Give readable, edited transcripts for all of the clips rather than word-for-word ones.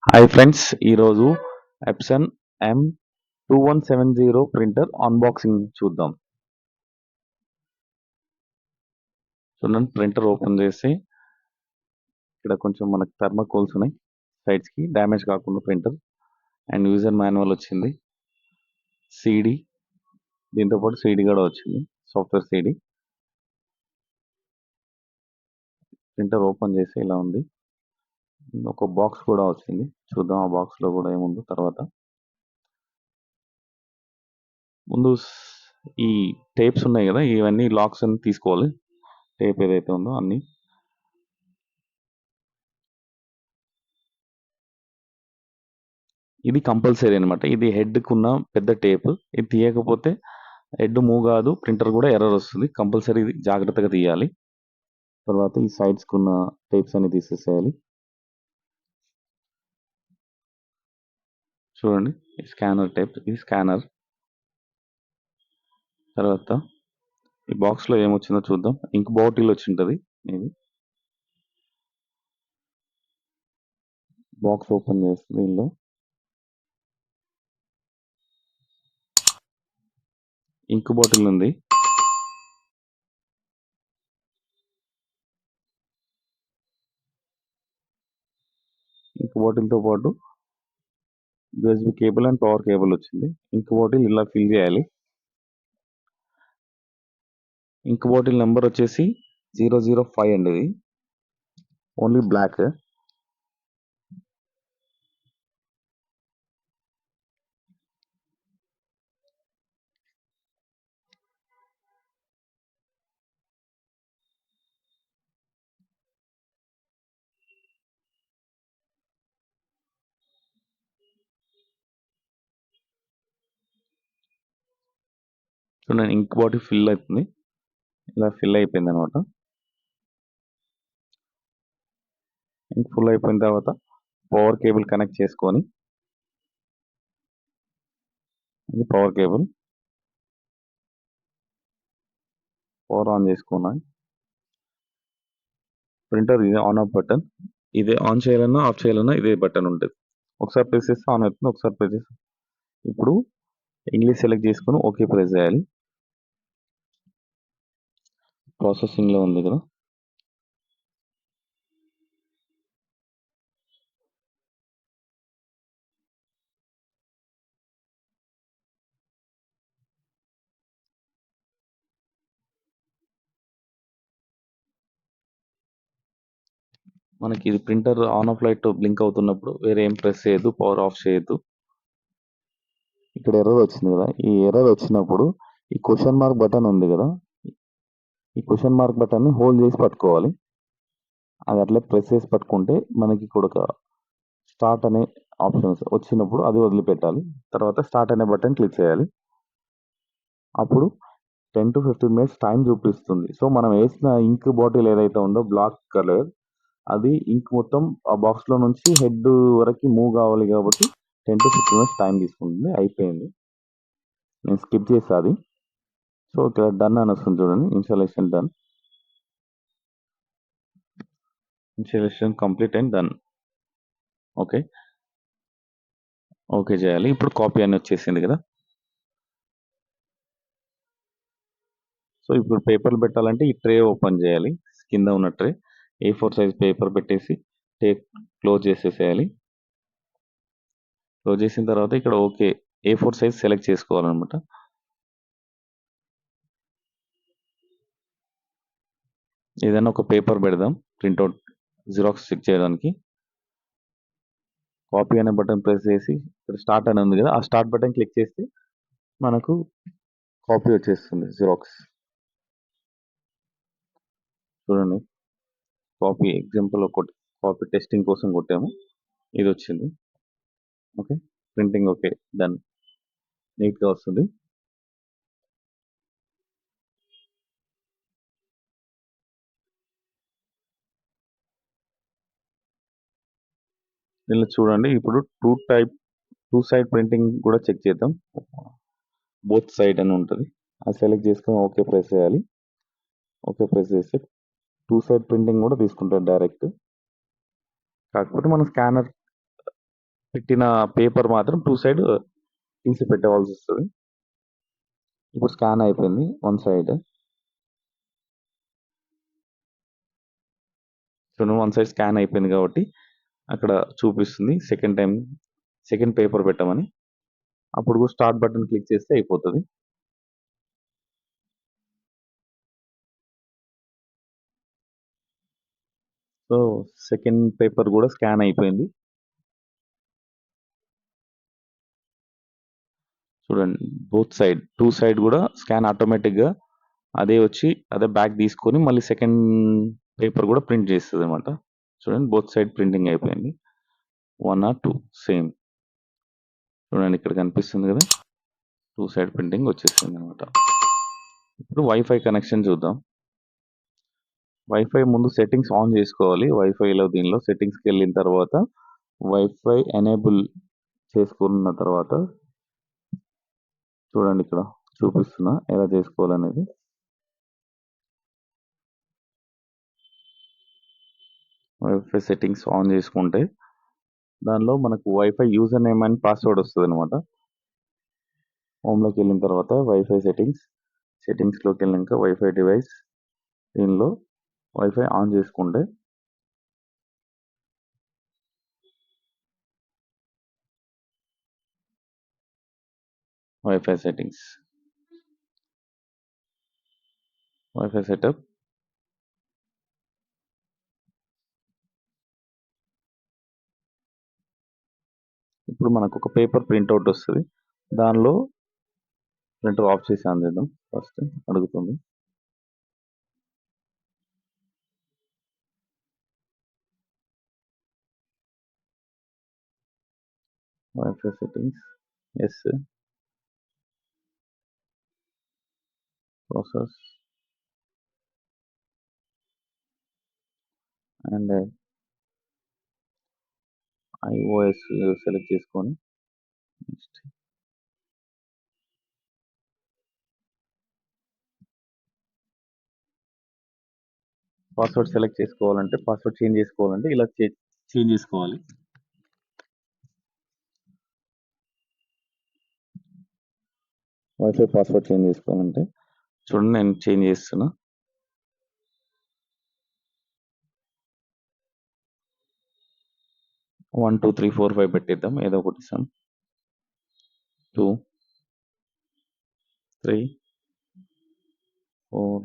Hi friends, ఈరోజు Epson m2170 printer unboxing చూద్దాం. చూడండి, ప్రింటర్ ఓపెన్ చేసి ఇక్కడ కొంచెం మనకు థర్మాకోల్స్ ఉన్నాయి సైడ్స్కి, డ్యామేజ్ కాకుండా ప్రింటర్. అండ్ యూజర్ మాన్యువల్ వచ్చింది, సిడి, దీంతో పాటు సిడి కూడా వచ్చింది, సాఫ్ట్వేర్ సిడి. ప్రింటర్ ఓపెన్ చేసి ఇలా ఉంది, ఒక బాక్స్ కూడా వచ్చింది. చూద్దాం ఆ బాక్స్లో కూడా ఏముందో తర్వాత. ముందు ఈ టేప్స్ ఉన్నాయి కదా, ఇవన్నీ లాక్స్ అన్ని తీసుకోవాలి. టేప్ ఏదైతే ఉందో అన్ని. ఇది కంపల్సరీ అనమాట. ఇది హెడ్కి ఉన్న పెద్ద టేప్. ఇది తీయకపోతే హెడ్ మూవ్ కాదు, ప్రింటర్ కూడా ఎర్రర్ వస్తుంది. కంపల్సరీ ఇది జాగ్రత్తగా తీయాలి. తర్వాత ఈ సైడ్స్కి ఉన్న టేప్స్ అన్ని తీసేసేయాలి. చూడండి, స్కానర్ టేప్, ఇది స్కానర్. తర్వాత ఈ బాక్స్లో ఏమొచ్చిందో చూద్దాం. ఇంక్ బాటిల్ వచ్చి ఉంటుంది. ఇది బాక్స్ ఓపెన్ చేస్తుంది. దీనిలో ఇంక్ బాటిల్ ఉంది. ఇంక్ బాటిల్తో పాటు USB cable and power cable వచ్చింది. ఇంక్ బాటిల్ ఇలా ఫిల్ చేయాలి. ఇంక్ బాటిల్ నెంబర్ వచ్చేసి 005 అండి. ఇది ఓన్లీ బ్లాక్. చూడండి, ఇంక్ బాటిల్ ఫిల్ అవుతుంది. ఇలా ఫిల్ అయిపోయింది అనమాట. ఇంక్ ఫుల్ అయిపోయిన తర్వాత పవర్ కేబుల్ కనెక్ట్ చేసుకొని, ఇది పవర్ కేబుల్, పవర్ ఆన్ చేసుకున్నాను. ప్రింటర్ ఇది ఆన్ ఆఫ్ బటన్. ఇదే ఆన్ చేయాలన్నా ఆఫ్ చేయాలన్నా ఇదే బటన్ ఉంటుంది. ఒకసారి ప్రెస్ చేస్తే ఆన్ అవుతుంది, ఒకసారి ప్రెస్ చేస్తే. ఇప్పుడు ఇంగ్లీష్ సెలెక్ట్ చేసుకొని ఓకే ప్రెస్ చేయాలి. ప్రాసెసింగ్లో ఉంది కదా. మనకి ఇది printer on off light blink అవుతున్నప్పుడు వేరే ఏం ప్రెస్ చేయొద్దు, పవర్ ఆఫ్ చేయొద్దు. ఇక్కడ ఎర్రర్ వచ్చింది కదా, ఈ ఎర్రర్ వచ్చినప్పుడు ఈ క్వశ్చన్ మార్క్ బటన్ ఉంది కదా, ఈ క్వశ్చన్ మార్క్ బటన్ని హోల్డ్ చేసి పట్టుకోవాలి. అది అట్లా ప్రెస్ చేసి పట్టుకుంటే మనకి ఇక్కడ ఒక స్టార్ట్ అనే ఆప్షన్స్ వచ్చినప్పుడు అది వదిలిపెట్టాలి. తర్వాత స్టార్ట్ అనే బటన్ క్లిక్ చేయాలి. అప్పుడు 10 to 15 మినిట్స్ టైం చూపిస్తుంది. సో మనం వేసిన ఇంక్ బాటిల్ ఏదైతే ఉందో బ్లాక్ కలర్, అది ఇంక్ మొత్తం ఆ బాక్స్లో నుంచి హెడ్ వరకు మూవ్ కావాలి కాబట్టి 10 to 15 మినిట్స్ టైం తీసుకుంటుంది. అయిపోయింది, నేను స్కిప్ చేసా అది. సో ఇక్కడ డన్ అని వస్తుంది చూడండి, installation done, installation complete and done. Okay, okay చేయాలి. ఇప్పుడు కాపీ అని వచ్చేసింది కదా. సో ఇప్పుడు పేపర్లు పెట్టాలంటే ఈ ట్రే ఓపెన్ చేయాలి. కింద ఉన్న ట్రే A4 సైజ్ పేపర్ పెట్టేసి క్లోజ్ చేసేసేయాలి. క్లోజ్ చేసిన తర్వాత ఇక్కడ ఓకే A4 సైజ్ సెలెక్ట్ చేసుకోవాలన్నమాట. ఏదైనా ఒక పేపర్ పెడదాం ప్రింట్అవుట్ జిరాక్స్ చెక్ చేయడానికి. కాపీ అనే బటన్ ప్రెస్ చేసి ఇక్కడ స్టార్ట్ అని ఉంది కదా, ఆ స్టార్ట్ బటన్ క్లిక్ చేస్తే మనకు కాపీ వచ్చేస్తుంది జిరాక్స్. చూడండి, కాపీ ఎగ్జాంపుల్ ఒకటి కాపీ టెస్టింగ్ కోసం కొట్టాము, ఇది వచ్చింది. ఓకే, ప్రింటింగ్ ఓకే డన్, నీట్గా వస్తుంది. దీనిలో చూడండి, ఇప్పుడు టూ సైడ్ ప్రింటింగ్ కూడా చెక్ చేద్దాం. బోత్ సైడ్ అని ఉంటుంది, అది సెలెక్ట్ చేసుకొని ఓకే ప్రెస్ చేయాలి. ఓకే ప్రెస్ చేస్తే టూ సైడ్ ప్రింటింగ్ కూడా తీసుకుంటారు డైరెక్ట్. కాకపోతే మనం స్కానర్ పెట్టిన పేపర్ మాత్రం 2 సైడ్ తీసి పెట్టవలసి వస్తుంది. ఇప్పుడు స్కాన్ అయిపోయింది one side. One side scan అయిపోయింది కాబట్టి అక్కడ చూపిస్తుంది సెకండ్ పేపర్ పెట్టమని. అప్పుడు స్టార్ట్ బటన్ క్లిక్ చేస్తే అయిపోతుంది. సో సెకండ్ పేపర్ కూడా స్కాన్ అయిపోయింది. చూడండి బోత్ సైడ్ 2 సైడ్ కూడా స్కాన్ ఆటోమేటిక్గా అదే వచ్చి అదే బ్యాగ్ తీసుకొని మళ్ళీ సెకండ్ పేపర్ కూడా ప్రింట్ చేస్తుంది అనమాట. చూడండి బోత్ సైడ్ ప్రింటింగ్ అయిపోయింది. 1 or 2 సేమ్. చూడండి ఇక్కడ కనిపిస్తుంది కదా, 2 సైడ్ ప్రింటింగ్ వచ్చేసింది అనమాట. ఇప్పుడు వైఫై కనెక్షన్ చూద్దాం. వైఫై ముందు సెట్టింగ్స్ ఆన్ చేసుకోవాలి. వైఫైలో దీనిలో సెట్టింగ్స్కి వెళ్ళిన తర్వాత వైఫై ఎనేబుల్ చేసుకున్న తర్వాత చూడండి ఇక్కడ చూపిస్తున్నా ఎలా చేసుకోవాలనేది. వైఫై సెట్టింగ్స్ ఆన్ చేసుకుంటే దానిలో మనకు wifi user name and password వస్తుంది అనమాట. హోమ్లోకి వెళ్ళిన తర్వాత వైఫై సెట్టింగ్స్లోకి వెళ్ళినాక వైఫై డివైస్, దీనిలో వైఫై ఆన్ చేసుకుంటే వైఫై సెట్టింగ్స్, వైఫై సెటప్, ఇప్పుడు మనకు ఒక పేపర్ ప్రింట్అవుట్ వస్తుంది. దానిలో ప్రింటర్ ఆఫ్ చేసి ఆన్ చేద్దాం. ఫస్ట్ అడుగుతుంది. Wifi settings, yes, process and iOS select చేసుకొని నెక్స్ట్ పాస్వర్డ్ సెలెక్ట్ చేసుకోవాలంటే పాస్వర్డ్ చేంజ్ చేసుకోవాలంటే ఇలా చేంజ్ చేసుకోవాలి. వైఫై పాస్వర్డ్ చేంజ్ చేసుకోవాలంటే చూడండి నేను చేంజ్ చేస్తున్నా. 1 2 3 4 5 పెట్టిద్దాం, ఏదో ఒకటి ఇస్తాం. 2 3 4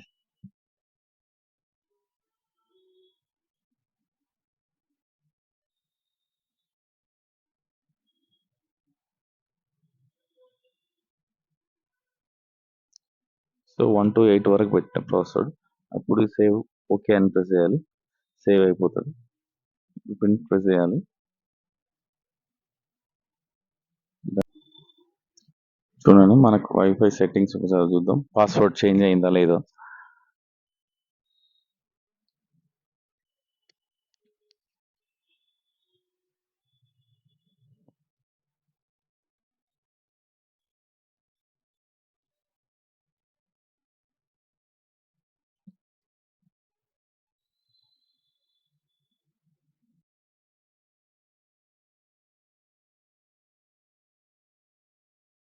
సో 1 to 8 వరకు పెట్టిన పాస్వర్డ్. అప్పుడు సేవ్ ఓకే అని ప్రెస్ చేయాలి. సేవ్ అయిపోతుంది. ప్రింట్ ప్రెస్ చేయాలి. చూడండి మనకు వైఫై సెట్టింగ్స్ ఒకసారి చూద్దాం. పాస్వర్డ్ చేంజ్ అయిందా లేదా.